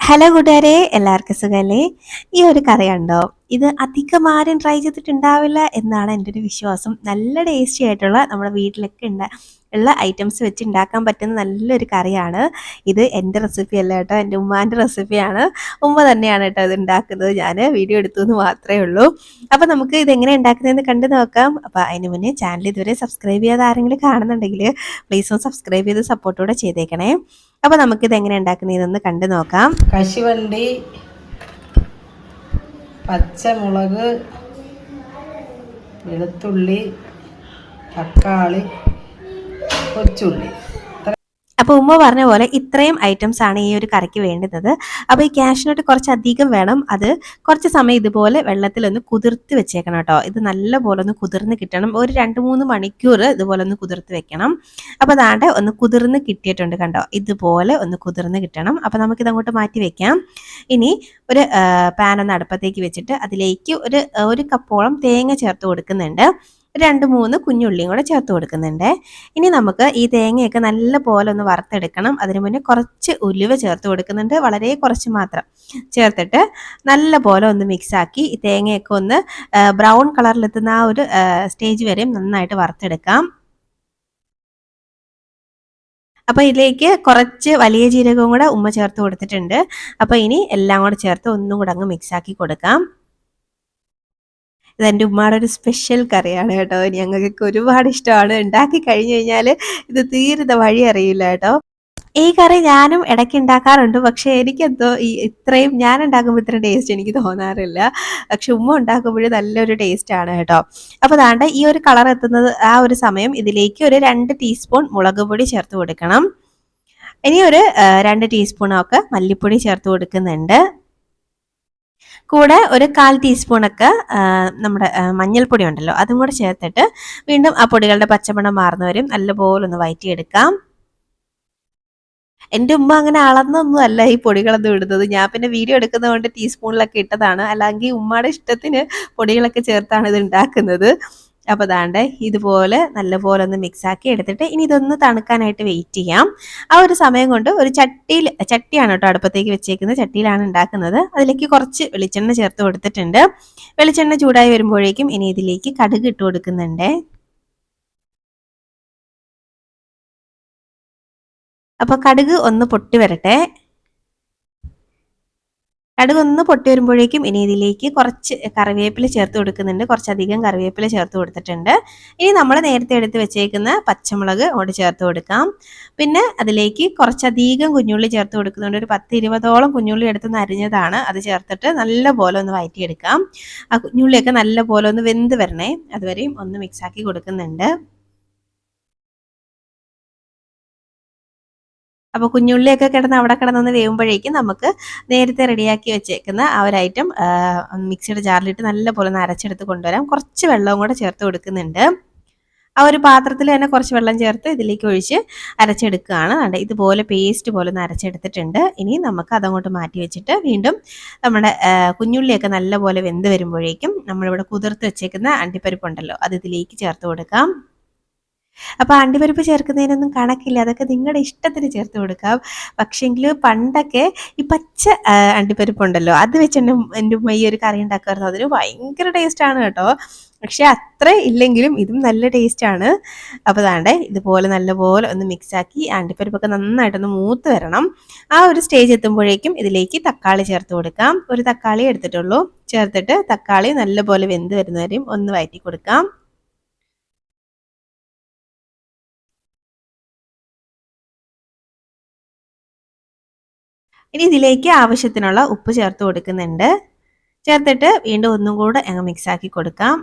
Hello കൂട്ടുകാരെ, എല്ലാവർക്കും സുഖല്ലേ? ഈ ഒരു കറി കണ്ടോ? ഇത് അധികം ആരും ട്രൈ ചെയ്തിട്ടുണ്ടാവില്ല എന്നാണ് എൻ്റെ ഒരു വിശ്വാസം. നല്ല ടേസ്റ്റി ആയിട്ടുള്ള നമ്മുടെ വീട്ടിലൊക്കെ ഉള്ള ഐറ്റംസ് വെച്ച് ഉണ്ടാക്കാൻ പറ്റുന്ന നല്ലൊരു കറിയാണ് ഇത്. എൻ്റെ റെസിപ്പി അല്ല കേട്ടോ, എൻ്റെ ഉമ്മാൻ്റെ റെസിപ്പിയാണ്. ഉമ്മ തന്നെയാണ് കേട്ടോ ഇത് ഉണ്ടാക്കുന്നത്. ഞാൻ വീഡിയോ എടുത്തു എന്ന് മാത്രമേ ഉള്ളൂ. അപ്പോൾ നമുക്ക് ഇതെങ്ങനെ ഉണ്ടാക്കുന്നതെന്ന് കണ്ടു നോക്കാം. അപ്പോൾ അതിന് മുന്നേ ചാനൽ ഇതുവരെ സബ്സ്ക്രൈബ് ചെയ്യാതെ ആരെങ്കിലും കാണുന്നുണ്ടെങ്കിൽ പ്ലീസ് ഒന്ന് സബ്സ്ക്രൈബ് ചെയ്ത് സപ്പോർട്ടോടെ ചെയ്തേക്കണേ. അപ്പോൾ നമുക്കിത് എങ്ങനെ ഉണ്ടാക്കുന്നതെന്ന് കണ്ടു നോക്കാം. കശുവണ്ടി, പച്ചമുളക്, വെളുത്തുള്ളി, തക്കാളി, കൊച്ചുള്ളി. അപ്പോൾ ഉമ്മ പറഞ്ഞ പോലെ ഇത്രയും ഐറ്റംസ് ആണ് ഈ ഒരു കറിക്ക് വേണ്ടുന്നത്. അപ്പോൾ ഈ കാഷ്നട്ട് കുറച്ചധികം വേണം. അത് കുറച്ച് സമയം ഇതുപോലെ വെള്ളത്തിലൊന്ന് കുതിർത്ത് വെച്ചേക്കണം കേട്ടോ. ഇത് നല്ല പോലെ ഒന്ന് കുതിർന്ന് കിട്ടണം. ഒരു 2-3 മണിക്കൂർ ഇതുപോലെ ഒന്ന് കുതിർത്ത് വെക്കണം. അപ്പോൾ അതാണ്ട് ഒന്ന് കുതിർന്ന് കിട്ടിയിട്ടുണ്ട് കണ്ടോ, ഇതുപോലെ ഒന്ന് കുതിർന്ന് കിട്ടണം. അപ്പോൾ നമുക്കിത് അങ്ങോട്ട് മാറ്റി വെക്കാം. ഇനി ഒരു പാൻ ഒന്ന് അടുപ്പത്തേക്ക് വെച്ചിട്ട് അതിലേക്ക് ഒരു കപ്പോളം തേങ്ങ ചേർത്ത് കൊടുക്കുന്നുണ്ട്. 2-3 കുഞ്ഞുള്ളിയും കൂടെ ചേർത്ത് കൊടുക്കുന്നുണ്ട്. ഇനി നമുക്ക് ഈ തേങ്ങയൊക്കെ നല്ല പോലെ ഒന്ന് വറുത്തെടുക്കണം. അതിനു മുന്നേ കുറച്ച് ഉലുവ ചേർത്ത് കൊടുക്കുന്നുണ്ട്, വളരെ കുറച്ച് മാത്രം ചേർത്തിട്ട് നല്ല പോലെ ഒന്ന് മിക്സാക്കി ഈ തേങ്ങയൊക്കെ ഒന്ന് ബ്രൗൺ കളറിലെത്തുന്ന ആ ഒരു സ്റ്റേജ് വരെയും നന്നായിട്ട് വറുത്തെടുക്കാം. അപ്പോൾ ഇതിലേക്ക് കുറച്ച് വലിയ ജീരകവും കൂടെ ഉമ്മ ചേർത്ത് കൊടുത്തിട്ടുണ്ട്. അപ്പോൾ ഇനി എല്ലാം കൂടെ ചേർത്ത് ഒന്നും കൂടെ അങ്ങ് മിക്സാക്കി കൊടുക്കാം. ഇതെൻ്റെ ഉമ്മയുടെ ഒരു സ്പെഷ്യൽ കറിയാണ് കേട്ടോ. ഞങ്ങൾക്കൊക്കെ ഒരുപാട് ഇഷ്ടമാണ്. ഉണ്ടാക്കി കഴിഞ്ഞു കഴിഞ്ഞാൽ ഇത് തീരുന്ന വഴി അറിയില്ല കേട്ടോ. ഈ കറി ഞാനും ഇടയ്ക്ക് ഉണ്ടാക്കാറുണ്ട്. പക്ഷേ എനിക്കെന്തോ ഇത്രയും ഞാൻ ഉണ്ടാക്കുമ്പോൾ ഇത്ര ടേസ്റ്റ് എനിക്ക് തോന്നാറില്ല. പക്ഷെ ഉമ്മ ഉണ്ടാക്കുമ്പോഴേ നല്ലൊരു ടേസ്റ്റാണ് കേട്ടോ. അപ്പോൾ ദാണ്ട് ഈ ഒരു കളർ എത്തുന്നത് ആ ഒരു സമയം ഇതിലേക്ക് ഒരു 2 ടീസ്പൂൺ മുളക് പൊടി ചേർത്ത് കൊടുക്കണം. ഇനി ഒരു 2 ടീസ്പൂണൊക്കെ മല്ലിപ്പൊടി ചേർത്ത് കൊടുക്കുന്നുണ്ട്. കൂടെ ഒരു 1/4 ടീസ്പൂണൊക്കെ നമ്മുടെ മഞ്ഞൾപ്പൊടി ഉണ്ടല്ലോ, അതും കൂടെ ചേർത്തിട്ട് വീണ്ടും ആ പൊടികളുടെ പച്ചമണം മാറുന്നവരും നല്ലപോലെ ഒന്ന് വഴറ്റിയെടുക്കാം. എൻ്റെ ഉമ്മ അങ്ങനെ അളന്നൊന്നും അല്ല ഈ പൊടികളൊന്നും ഇടുന്നത്. ഞാൻ പിന്നെ വീഡിയോ എടുക്കുന്നത് കൊണ്ട് ടീസ്പൂണിലൊക്കെ ഇട്ടതാണ്. അല്ലെങ്കിൽ ഉമ്മയുടെ ഇഷ്ടത്തിന് പൊടികളൊക്കെ ചേർത്താണ് ഇത് ഉണ്ടാക്കുന്നത്. അപ്പോൾ ദാണ്ട് ഇതുപോലെ നല്ലപോലെ ഒന്ന് മിക്സാക്കി എടുത്തിട്ട് ഇനി ഇതൊന്ന് തണുക്കാനായിട്ട് വെയിറ്റ് ചെയ്യാം. ആ ഒരു സമയം കൊണ്ട് ഒരു ചട്ടിയാണ് കേട്ടോ അടുപ്പത്തേക്ക് വെച്ചേക്കുന്നത്. ചട്ടിയിലാണ് ഉണ്ടാക്കുന്നത്. അതിലേക്ക് കുറച്ച് വെളിച്ചെണ്ണ ചേർത്ത് കൊടുത്തിട്ടുണ്ട്. വെളിച്ചെണ്ണ ചൂടായി വരുമ്പോഴേക്കും ഇനി ഇതിലേക്ക് കടുക് ഇട്ട് കൊടുക്കുന്നുണ്ട്. അപ്പോൾ കടുക് ഒന്ന് പൊട്ടി വരട്ടെ. കടുക് ഒന്ന് പൊട്ടി വരുമ്പോഴേക്കും ഇനി ഇതിലേക്ക് കുറച്ച് കറിവേപ്പില ചേർത്ത് കൊടുക്കുന്നുണ്ട്. കുറച്ചധികം കറിവേപ്പില ചേർത്ത് കൊടുത്തിട്ടുണ്ട്. ഇനി നമ്മൾ നേരത്തെ എടുത്ത് വെച്ചേക്കുന്ന പച്ചമുളക് അങ്ങോട്ട് ചേർത്ത് കൊടുക്കാം. പിന്നെ അതിലേക്ക് കുറച്ചധികം കുഞ്ഞുള്ളി ചേർത്ത് കൊടുക്കുന്നുണ്ട്. ഒരു 10-20ഓളം കുഞ്ഞുള്ളി എടുത്ത് അരിഞ്ഞതാണ്. അത് ചേർത്തിട്ട് നല്ല പോലെ ഒന്ന് വഴറ്റിയെടുക്കാം. ആ കുഞ്ഞുള്ളിയൊക്കെ നല്ല പോലെ ഒന്ന് വെന്ത് വരണേ, അതുവരെയും ഒന്ന് മിക്സാക്കി കൊടുക്കുന്നുണ്ട്. അപ്പോൾ കുഞ്ഞുള്ളിയൊക്കെ അവിടെ കിടന്നൊന്ന് വേവുമ്പോഴേക്കും നമുക്ക് നേരത്തെ റെഡിയാക്കി വെച്ചേക്കുന്ന ആ ഒരു ഐറ്റം മിക്സിയുടെ ജാറിലിട്ട് നല്ലപോലെ ഒന്ന് അരച്ചെടുത്ത് കൊണ്ടുവരാം. കുറച്ച് വെള്ളവും കൂടെ ചേർത്ത് കൊടുക്കുന്നുണ്ട്. ആ ഒരു പാത്രത്തിൽ തന്നെ കുറച്ച് വെള്ളം ചേർത്ത് ഇതിലേക്ക് ഒഴിച്ച് അരച്ചെടുക്കുകയാണ്. ഇതുപോലെ പേസ്റ്റ് പോലെ ഒന്ന് അരച്ചെടുത്തിട്ടുണ്ട്. ഇനി നമുക്ക് അതങ്ങോട്ട് മാറ്റി വെച്ചിട്ട് വീണ്ടും നമ്മുടെ കുഞ്ഞുള്ളിയൊക്കെ നല്ലപോലെ വെന്ത് വരുമ്പോഴേക്കും നമ്മളിവിടെ കുതിർത്ത് വെച്ചേക്കുന്ന അണ്ടിപ്പരിപ്പുണ്ടല്ലോ, അത് ഇതിലേക്ക് ചേർത്ത് കൊടുക്കാം. അപ്പോൾ അണ്ടിപ്പരിപ്പ് ചേർക്കുന്നതിനൊന്നും കണക്കില്ല, അതൊക്കെ നിങ്ങളുടെ ഇഷ്ടത്തിന് ചേർത്ത് കൊടുക്കാം. പക്ഷേങ്കിൽ പണ്ടൊക്കെ ഈ പച്ച അണ്ടിപ്പരിപ്പുണ്ടല്ലോ, അത് വെച്ച് എൻ്റെ ഉമ്മ ഈ ഒരു കറി ഉണ്ടാക്കുമായിരുന്നു. അതിന് ഭയങ്കര ടേസ്റ്റാണ് കേട്ടോ. പക്ഷെ അത്ര ഇല്ലെങ്കിലും ഇതും നല്ല ടേസ്റ്റാണ്. അപ്പോൾ ദാണ്ടേ ഇതുപോലെ നല്ലപോലെ ഒന്ന് മിക്സാക്കി അണ്ടിപ്പരിപ്പൊക്കെ നന്നായിട്ടൊന്ന് മൂത്ത് വരണം. ആ ഒരു സ്റ്റേജ് എത്തുമ്പോഴേക്കും ഇതിലേക്ക് തക്കാളി ചേർത്ത് കൊടുക്കാം. ഒരു തക്കാളി എടുത്തിട്ടുള്ളൂ. ചേർത്തിട്ട് തക്കാളി നല്ലപോലെ വെന്ത് വരുന്നവരെയും ഒന്ന് വഴറ്റി കൊടുക്കാം. ഇനി ഇതിലേക്ക് ആവശ്യത്തിനുള്ള ഉപ്പ് ചേർത്ത് കൊടുക്കുന്നുണ്ട്. ചേർത്തിട്ട് വീണ്ടും ഒന്നും കൂടെ അങ്ങ് മിക്സാക്കി കൊടുക്കാം.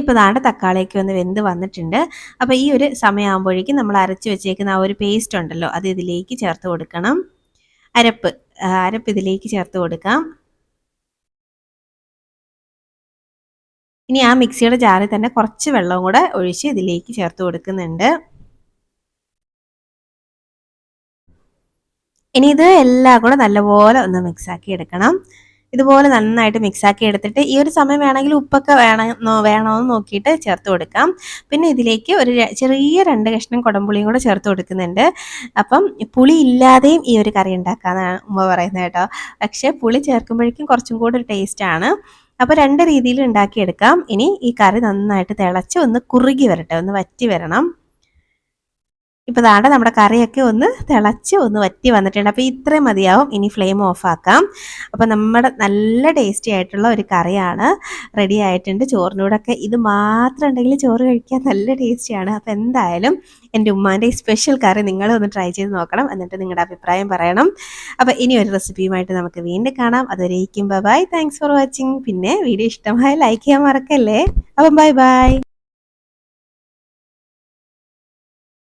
ഇപ്പോൾ ദാണ്ട് തക്കാളിയൊക്കെ ഒന്ന് വെന്ത് വന്നിട്ടുണ്ട്. അപ്പോൾ ഈ ഒരു സമയമാകുമ്പോഴേക്കും നമ്മൾ അരച്ച് വെച്ചേക്കുന്ന ആ ഒരു പേസ്റ്റ് ഉണ്ടല്ലോ, അത് ഇതിലേക്ക് ചേർത്ത് കൊടുക്കണം. അരപ്പ് ഇതിലേക്ക് ചേർത്ത് കൊടുക്കാം. ഇനി ആ മിക്സിയുടെ ജാറിൽ തന്നെ കുറച്ച് വെള്ളവും കൂടെ ഒഴിച്ച് ഇതിലേക്ക് ചേർത്ത് കൊടുക്കുന്നുണ്ട്. ഇനി ഇത് എല്ലാം കൂടെ നല്ലപോലെ ഒന്ന് മിക്സാക്കി എടുക്കണം. ഇതുപോലെ നന്നായിട്ട് മിക്സാക്കി എടുത്തിട്ട് ഈ ഒരു സമയം വേണമെങ്കിൽ ഉപ്പൊക്കെ വേണമെന്ന് നോക്കിയിട്ട് ചേർത്ത് കൊടുക്കാം. പിന്നെ ഇതിലേക്ക് ഒരു ചെറിയ 2 കഷ്ണം കുടംപുളിയും കൂടെ ചേർത്ത് കൊടുക്കുന്നുണ്ട്. അപ്പം പുളി ഇല്ലാതെയും ഈ ഒരു കറി ഉണ്ടാക്കാമെന്നാണ് ഉമ്മ പറയുന്നത് കേട്ടോ. പക്ഷേ പുളി ചേർക്കുമ്പോഴേക്കും കുറച്ചും കൂടി ഒരു ടേസ്റ്റാണ്. അപ്പോൾ 2 രീതിയിൽ ഉണ്ടാക്കിയെടുക്കാം. ഇനി ഈ കറി നന്നായിട്ട് തിളച്ച് ഒന്ന് കുറുകി വരട്ടെ, ഒന്ന് വറ്റി വരണം. ഇപ്പോൾ ദാണ്ടെ നമ്മുടെ കറിയൊക്കെ ഒന്ന് തിളച്ച് ഒന്ന് വറ്റി വന്നിട്ടുണ്ട്. അപ്പോൾ ഇത്രയും മതിയാവും. ഇനി ഫ്ലെയിം ഓഫ് ആക്കാം. അപ്പോൾ നമ്മുടെ നല്ല ടേസ്റ്റി ആയിട്ടുള്ള ഒരു കറിയാണ് റെഡി ആയിട്ടുണ്ട്. ചോറിൻ്റെ കൂടെയൊക്കെ ഇത് മാത്രം ഉണ്ടെങ്കിൽ ചോറ് കഴിക്കാൻ നല്ല ടേസ്റ്റിയാണ്. അപ്പോൾ എന്തായാലും എൻ്റെ ഉമ്മാൻ്റെ ഈ സ്പെഷ്യൽ കറി നിങ്ങളും ഒന്ന് ട്രൈ ചെയ്ത് നോക്കണം. എന്നിട്ട് നിങ്ങളുടെ അഭിപ്രായം പറയണം. അപ്പോൾ ഇനി ഒരു റെസിപ്പിയുമായിട്ട് നമുക്ക് വീണ്ടും കാണാം. അതുവരേക്കും bye bye. Thanks for watching. പിന്നെ വീഡിയോ ഇഷ്ടമായ ലൈക്ക് ചെയ്യാൻ മറക്കല്ലേ. അപ്പം ബൈ ബൈ.